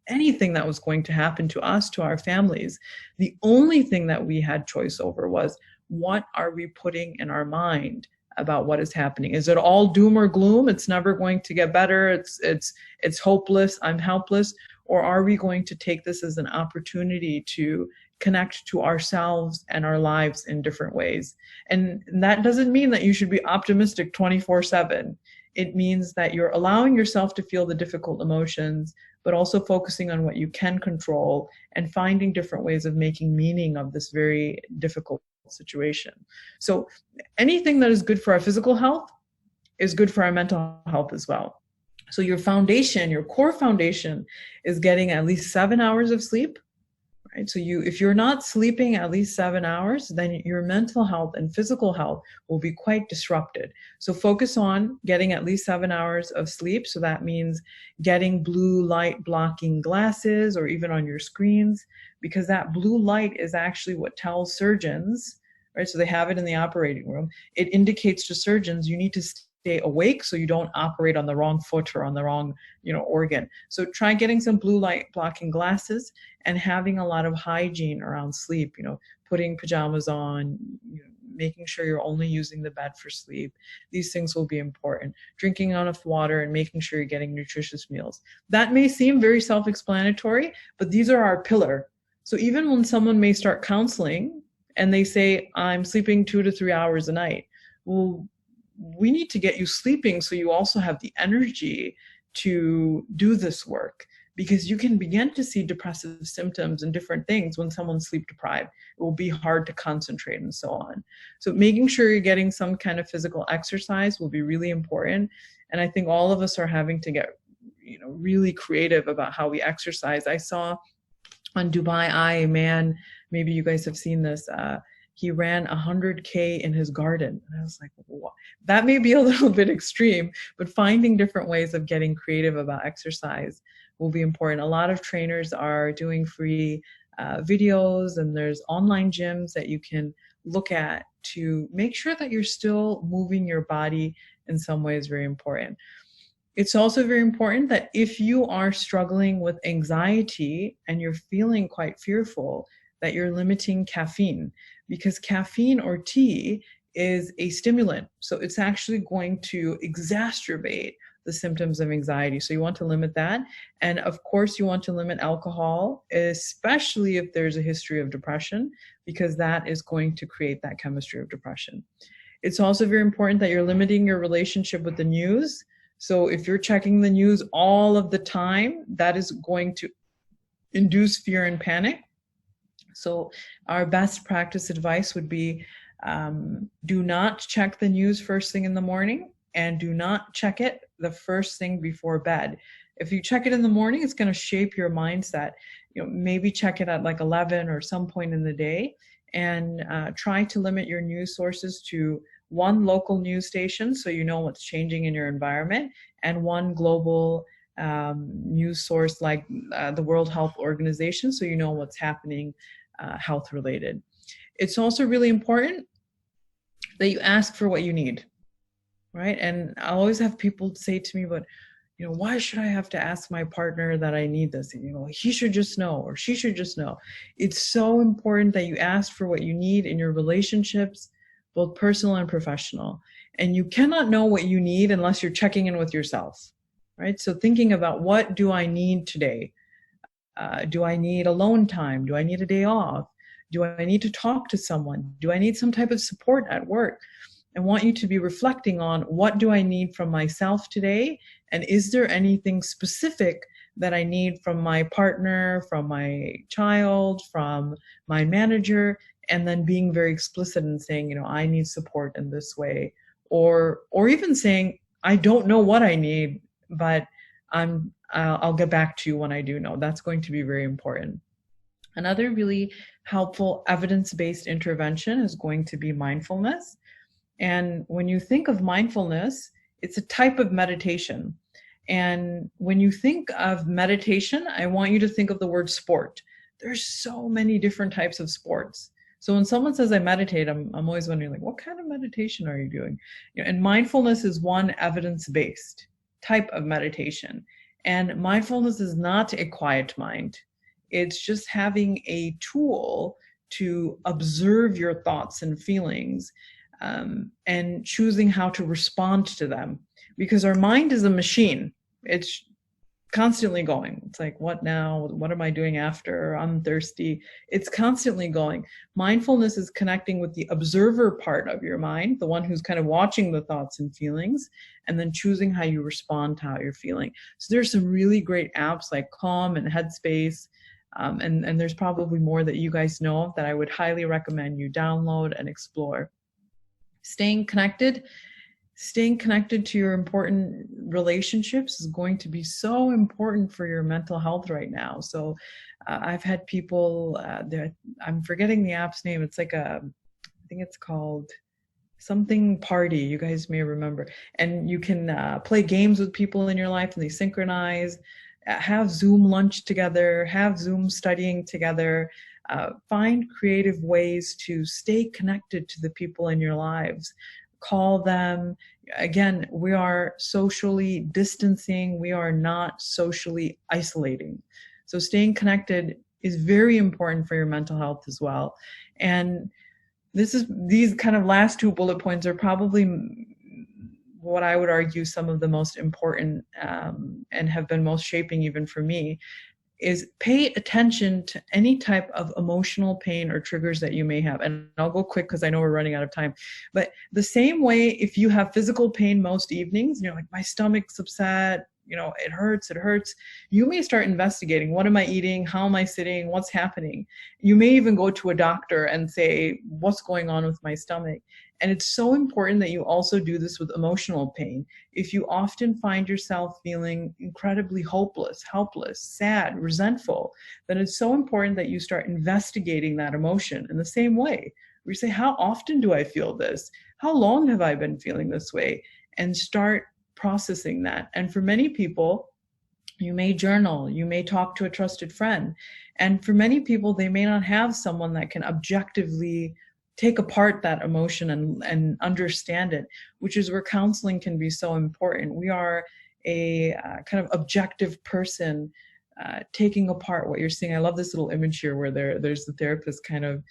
anything that was going to happen to us, to our families. The only thing that we had choice over was, what are we putting in our mind about what is happening? Is it all doom or gloom? It's never going to get better. It's hopeless. I'm helpless. Or are we going to take this as an opportunity to connect to ourselves and our lives in different ways? And that doesn't mean that you should be optimistic 24/7. It means that you're allowing yourself to feel the difficult emotions, but also focusing on what you can control and finding different ways of making meaning of this very difficult situation. So anything that is good for our physical health is good for our mental health as well. So your foundation, your core foundation, is getting at least 7 hours of sleep. Right? So if you're not sleeping at least 7 hours, then your mental health and physical health will be quite disrupted. So focus on getting at least 7 hours of sleep. So that means getting blue light blocking glasses, or even on your screens, because that blue light is actually what tells surgeons, right? So they have it in the operating room. It indicates to surgeons you need to stay awake so you don't operate on the wrong foot or on the wrong, organ. So try getting some blue light blocking glasses and having a lot of hygiene around sleep, putting pajamas on, making sure you're only using the bed for sleep. These things will be important. Drinking enough water and making sure you're getting nutritious meals. That may seem very self-explanatory, but these are our pillar. So even when someone may start counseling and they say, I'm sleeping 2 to 3 hours a night, well, we need to get you sleeping so you also have the energy to do this work, because you can begin to see depressive symptoms and different things when someone's sleep deprived. It will be hard to concentrate and so on. So making sure you're getting some kind of physical exercise will be really important. And I think all of us are having to get, really creative about how we exercise. I saw on Dubai Eye a man, maybe you guys have seen this, he ran 100K in his garden. And I was like, wow. That may be a little bit extreme, but finding different ways of getting creative about exercise will be important. A lot of trainers are doing free videos, and there's online gyms that you can look at to make sure that you're still moving your body in some ways. Very important. It's also very important that if you are struggling with anxiety and you're feeling quite fearful, that you're limiting caffeine, because caffeine or tea is a stimulant. So it's actually going to exacerbate the symptoms of anxiety. So you want to limit that. And of course, you want to limit alcohol, especially if there's a history of depression, because that is going to create that chemistry of depression. It's also very important that you're limiting your relationship with the news. So if you're checking the news all of the time, that is going to induce fear and panic. So our best practice advice would be do not check the news first thing in the morning, and do not check it the first thing before bed. If you check it in the morning, it's going to shape your mindset. Maybe check it at like 11 or some point in the day, and try to limit your news sources to one local news station so you know what's changing in your environment, and one global news source like the World Health Organization so you know what's happening health related. It's also really important that you ask for what you need, right? And I always have people say to me, but why should I have to ask my partner that I need this? And, he should just know, or she should just know. It's so important that you ask for what you need in your relationships, both personal and professional. And you cannot know what you need unless you're checking in with yourself, right? So thinking about, what do I need today? Do I need alone time? Do I need a day off? Do I need to talk to someone? Do I need some type of support at work? I want you to be reflecting on, what do I need from myself today? And is there anything specific that I need from my partner, from my child, from my manager? And then being very explicit and saying, I need support in this way. Or even saying, I don't know what I need, but I'll get back to you when I do know. That's going to be very important. Another really helpful evidence-based intervention is going to be mindfulness. And when you think of mindfulness, it's a type of meditation. And when you think of meditation, I want you to think of the word sport. There's so many different types of sports. So when someone says I meditate, I'm always wondering, like, what kind of meditation are you doing? And mindfulness is one evidence-based type of meditation. And mindfulness is not a quiet mind. It's just having a tool to observe your thoughts and feelings, and choosing how to respond to them. Because our mind is a machine. It's constantly going. It's like, what now? What am I doing after? I'm thirsty. It's constantly going. Mindfulness is connecting with the observer part of your mind, the one who's kind of watching the thoughts and feelings, and then choosing how you respond to how you're feeling. So there's some really great apps like Calm and Headspace, and there's probably more that you guys know of that I would highly recommend you download and explore. Staying connected to your important relationships is going to be so important for your mental health right now. So I've had people, I'm forgetting the app's name. It's like I think it's called something party. You guys may remember. And you can play games with people in your life, and they synchronize, have Zoom lunch together, have Zoom studying together. Find creative ways to stay connected to the people in your lives. Call them. Again, we are socially distancing. We are not socially isolating. So staying connected is very important for your mental health as well. And these kind of last two bullet points are probably what I would argue some of the most important, and have been most shaping even for me, is pay attention to any type of emotional pain or triggers that you may have. And I'll go quick because I know we're running out of time. But the same way, if you have physical pain most evenings, like, my stomach's upset, it hurts, you may start investigating, what am I eating? How am I sitting? What's happening? You may even go to a doctor and say, what's going on with my stomach? And it's so important that you also do this with emotional pain. If you often find yourself feeling incredibly hopeless, helpless, sad, resentful, then it's so important that you start investigating that emotion in the same way. We say, how often do I feel this? How long have I been feeling this way? And start processing that. And for many people, you may journal, you may talk to a trusted friend. And for many people, they may not have someone that can objectively take apart that emotion and understand it, which is where counseling can be so important. We are a kind of objective person taking apart what you're seeing. I love this little image here where there's the therapist kind of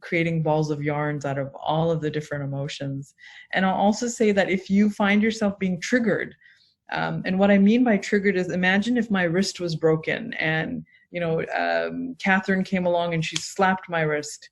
creating balls of yarns out of all of the different emotions. And I'll also say that if you find yourself being triggered, and what I mean by triggered is, imagine if my wrist was broken and, Catherine came along and she slapped my wrist.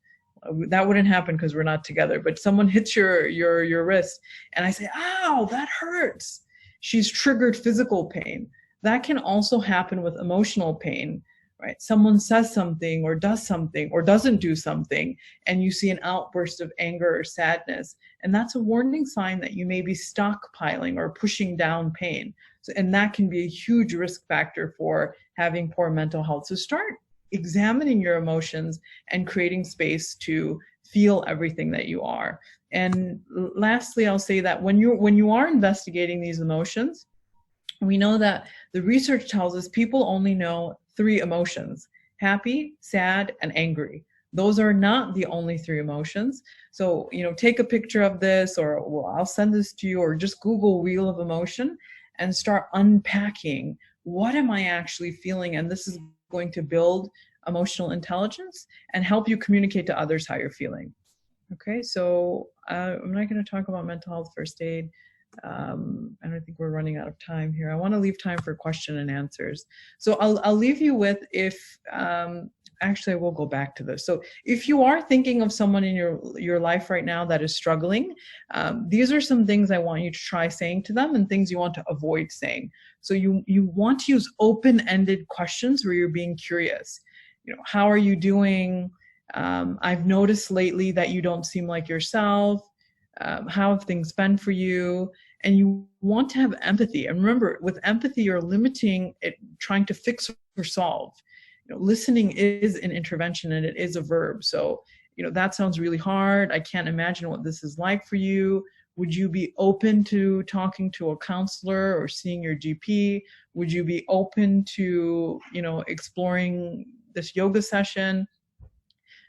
That wouldn't happen because we're not together, but someone hits your wrist and I say, ow, that hurts. She's triggered physical pain. That can also happen with emotional pain, right? Someone says something or does something or doesn't do something, and you see an outburst of anger or sadness. And that's a warning sign that you may be stockpiling or pushing down pain. So, and that can be a huge risk factor for having poor mental health. So start examining your emotions and creating space to feel everything that you are. And lastly, I'll say that when you are investigating these emotions, we know that the research tells us people only know 3 emotions: happy, sad, and angry. Those are not the only 3 emotions. So, take a picture of this, or I'll send this to you, or just Google Wheel of Emotion and start unpacking, what am I actually feeling? And this is going to build emotional intelligence and help you communicate to others how you're feeling. Okay, so I'm not going to talk about mental health first aid. I don't think we're running out of time here. I want to leave time for question and answers. So I'll leave you with, if actually I will go back to this. So if you are thinking of someone in your life right now that is struggling, these are some things I want you to try saying to them and things you want to avoid saying. So you want to use open-ended questions where you're being curious. How are you doing? I've noticed lately that you don't seem like yourself. How have things been for you? And you want to have empathy. And remember, with empathy, you're limiting it, trying to fix or solve. Listening is an intervention and it is a verb. So, that sounds really hard. I can't imagine what this is like for you. Would you be open to talking to a counselor or seeing your GP? Would you be open to, exploring this yoga session?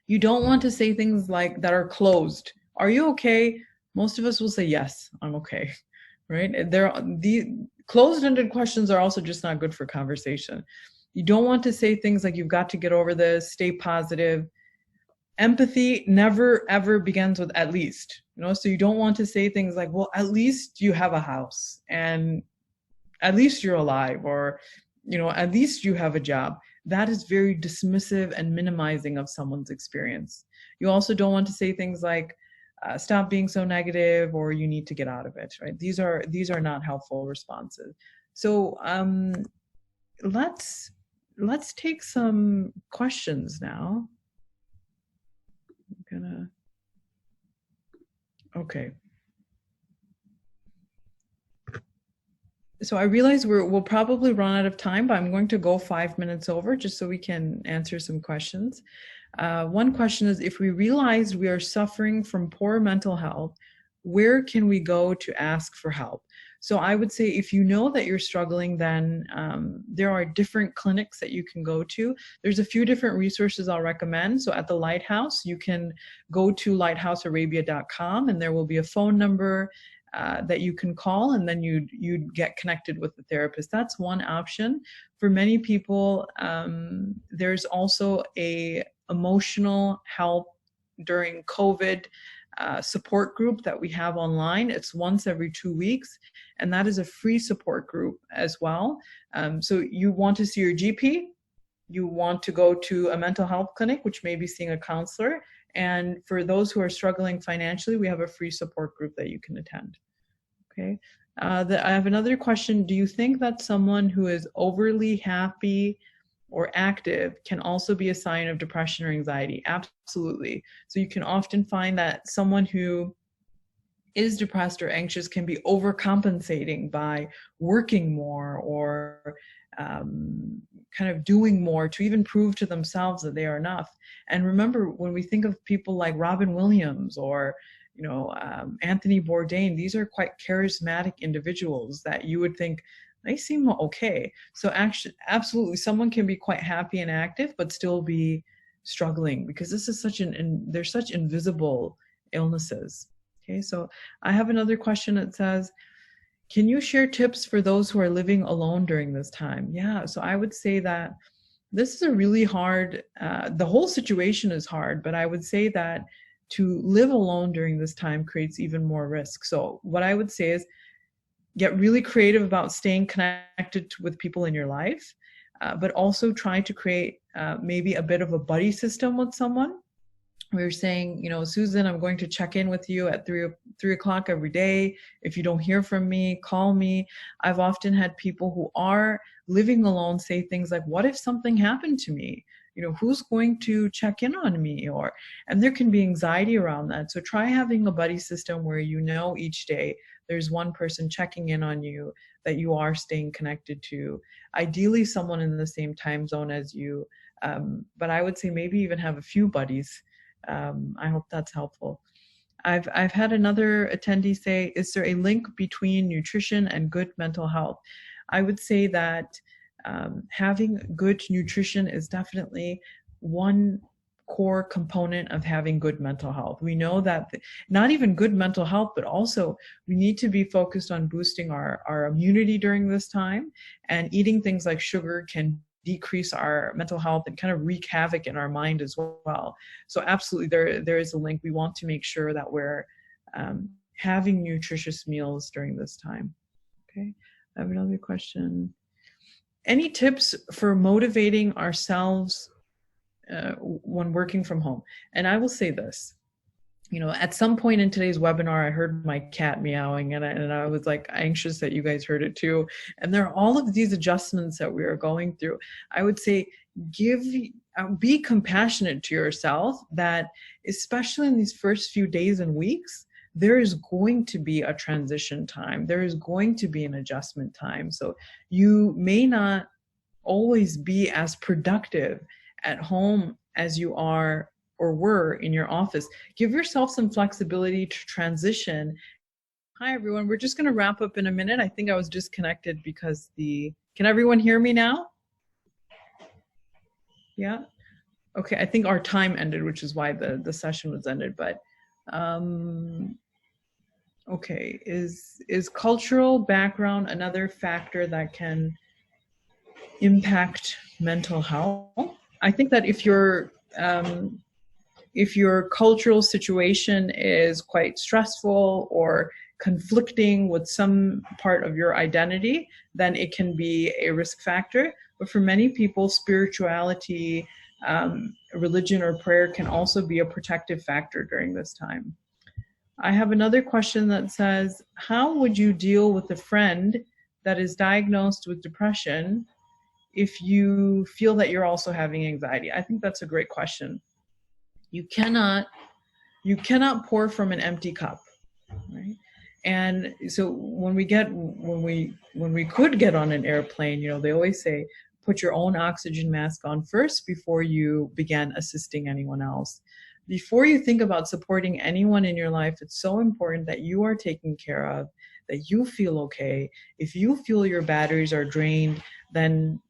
You don't want to say things like that are closed. Are you okay? Most of us will say, yes, I'm okay, right? The closed-ended questions are also just not good for conversation. You don't want to say things like, you've got to get over this, stay positive. Empathy never, ever begins with at least, so you don't want to say things like, well, at least you have a house, and at least you're alive, or, at least you have a job. That is very dismissive and minimizing of someone's experience. You also don't want to say things like, stop being so negative, or you need to get out of it, right? These are not helpful responses. So let's take some questions now. Okay. So I realize we'll probably run out of time, but I'm going to go 5 minutes over just so we can answer some questions. One question is, if we realize we are suffering from poor mental health, where can we go to ask for help? So I would say, if you know that you're struggling, then there are different clinics that you can go to. There's a few different resources I'll recommend. So at the Lighthouse, you can go to lighthousearabia.com, and there will be a phone number that you can call, and then you'd get connected with the therapist. That's one option. For many people, there's also a emotional health during COVID support group that we have online. It's once every 2 weeks, and that is a free support group as well. So you want to see your GP, you want to go to a mental health clinic, which may be seeing a counselor. And for those who are struggling financially, we have a free support group that you can attend. Okay. I have another question. Do you think that someone who is overly happy or active can also be a sign of depression or anxiety? Absolutely. So you can often find that someone who is depressed or anxious can be overcompensating by working more or kind of doing more to even prove to themselves that they are enough. And remember, when we think of people like Robin Williams or Anthony Bourdain, these are quite charismatic individuals that you would think they seem okay. So actually, absolutely, someone can be quite happy and active, but still be struggling, because this is they're such invisible illnesses. Okay, so I have another question that says, can you share tips for those who are living alone during this time? Yeah, so I would say that this is a really hard, the whole situation is hard, but I would say that to live alone during this time creates even more risk. So what I would say is get really creative about staying connected with people in your life, but also try to create maybe a bit of a buddy system with someone. We're saying, you know, Susan, I'm going to check in with you at 3 o'clock every day. If you don't hear from me, call me. I've often had people who are living alone say things like, what if something happened to me? You know, who's going to check in on me? And there can be anxiety around that. So try having a buddy system where, you know, each day there's one person checking in on you that you are staying connected to. Ideally, someone in the same time zone as you. But I would say maybe even have a few buddies. I hope that's helpful. I've had another attendee say, is there a link between nutrition and good mental health? I would say that having good nutrition is definitely one core component of having good mental health. We know that not even good mental health, but also we need to be focused on boosting our immunity during this time, and eating things like sugar can decrease our mental health and kind of wreak havoc in our mind as well. So absolutely, there is a link. We want to make sure that we're having nutritious meals during this time. Okay, I have another question. Any tips for motivating ourselves when working from home? And I will say this, you know, at some point in today's webinar, I heard my cat meowing, and I was like anxious that you guys heard it too. And there are all of these adjustments that we are going through. I would say be compassionate to yourself, that especially in these first few days and weeks, there is going to be a transition time. There is going to be an adjustment time. So you may not always be as productive at home as you are or were in your office. Give yourself some flexibility to transition. Hi, everyone. We're just going to wrap up in a minute. I think I was disconnected because can everyone hear me now? Yeah? Okay, I think our time ended, which is why the session was ended. But okay, is cultural background another factor that can impact mental health? I think that if your cultural situation is quite stressful or conflicting with some part of your identity, then it can be a risk factor. But for many people, spirituality, religion, or prayer can also be a protective factor during this time. I have another question that says, how would you deal with a friend that is diagnosed with depression if you feel that you're also having anxiety? I think that's a great question. You cannot pour from an empty cup, right? And so when we could get on an airplane, you know, they always say, put your own oxygen mask on first before you begin assisting anyone else. Before you think about supporting anyone in your life, it's so important that you are taken care of, that you feel okay. If you feel your batteries are drained, then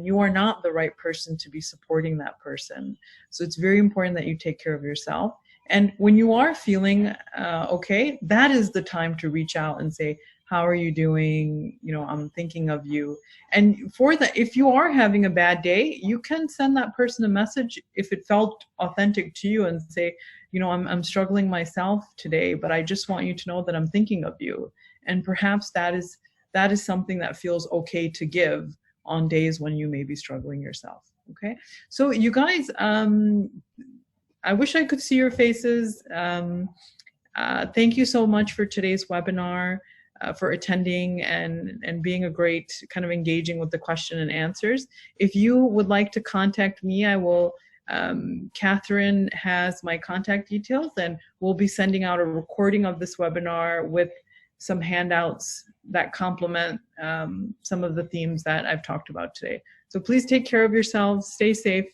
you are not the right person to be supporting that person. So it's very important that you take care of yourself. And when you are feeling okay, that is the time to reach out and say, how are you doing? You know, I'm thinking of you. And for that, if you are having a bad day, you can send that person a message if it felt authentic to you and say, you know, I'm struggling myself today, but I just want you to know that I'm thinking of you. And perhaps that is something that feels okay to give on days when you may be struggling yourself. Okay, so you guys, I wish I could see your faces. Thank you so much for today's webinar, for attending and being a great kind of engaging with the question and answers. If you would like to contact me, I will, Catherine has my contact details, and we'll be sending out a recording of this webinar with some handouts that complement some of the themes that I've talked about today. So please take care of yourselves, stay safe,